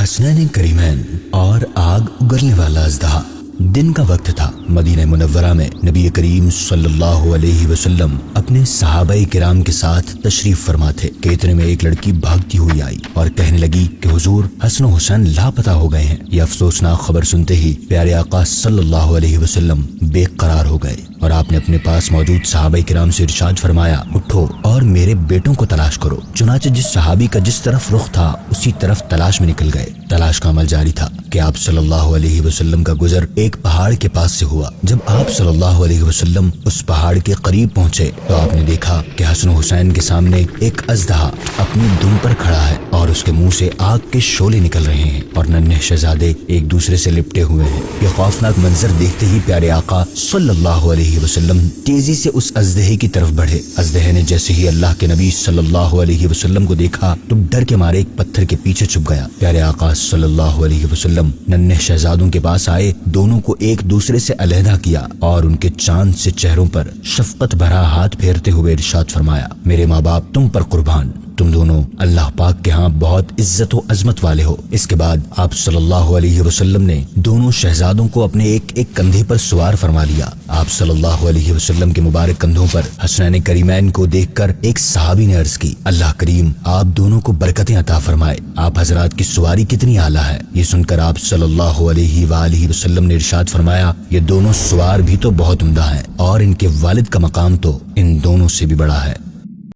حسنین کریمین اور آگ اگلنے والا اژدہا۔ دن کا وقت تھا۔ مدینہ منورہ میں نبی کریم صلی اللہ علیہ وسلم اپنے صحابہ کرام کے ساتھ تشریف فرما تھے کہ اتنے میں ایک لڑکی بھاگتی ہوئی آئی اور کہنے لگی کہ حضور، حسن و حسین لاپتہ ہو گئے ہیں۔ یہ افسوسناک خبر سنتے ہی پیارے آقا صلی اللہ علیہ وسلم بے قرار ہو گئے اور آپ نے اپنے پاس موجود صحابہ کرام سے ارشاد فرمایا، اٹھو اور میرے بیٹوں کو تلاش کرو۔ چنانچہ جس صحابی کا جس طرف رخ تھا اسی طرف تلاش میں نکل گئے۔ تلاش کا عمل جاری تھا کہ آپ صلی اللہ علیہ وسلم کا گزر ایک پہاڑ کے پاس سے ہوا۔ جب آپ صلی اللہ علیہ وسلم اس پہاڑ کے قریب پہنچے تو آپ نے دیکھا کہ حسن و حسین کے سامنے ایک اژدہا اپنی دم پر کھڑا ہے اور اس کے منہ سے آگ کے شعلے نکل رہے ہیں اور ننھے شہزادے ایک دوسرے سے لپٹے ہوئے ہیں۔ یہ خوفناک منظر دیکھتے ہی پیارے آقا صلی اللہ علیہ وسلم تیزی سے اس اژدہے کی طرف بڑھے۔ اژدہے نے جیسے ہی اللہ کے نبی صلی اللہ علیہ وسلم کو دیکھا تو ڈر کے مارے ایک پتھر کے پیچھے چھپ گیا۔ پیارے آقا صلی اللہ علیہ وسلم ننھے شہزادوں کے پاس آئے، دونوں کو ایک دوسرے سے علیحدہ کیا اور ان کے چاند سے چہروں پر شفقت بھرا ہاتھ پھیرتے ہوئے ارشاد فرمایا، میرے ماں باپ تم پر قربان، تم دونوں اللہ پاک کے ہاں بہت عزت و عظمت والے ہو۔ اس کے بعد آپ صلی اللہ علیہ وسلم نے دونوں شہزادوں کو اپنے ایک ایک کندھے پر سوار فرما لیا۔ آپ صلی اللہ علیہ وسلم کے مبارک کندھوں پر حسنین کریمین کو دیکھ کر ایک صحابی نے عرض کی، اللہ کریم آپ دونوں کو برکتیں عطا فرمائے، آپ حضرات کی سواری کتنی اعلیٰ ہے۔ یہ سن کر آپ صلی اللہ علیہ وآلہ وسلم نے ارشاد فرمایا، یہ دونوں سوار بھی تو بہت عمدہ ہیں اور ان کے والد کا مقام تو ان دونوں سے بھی بڑا ہے۔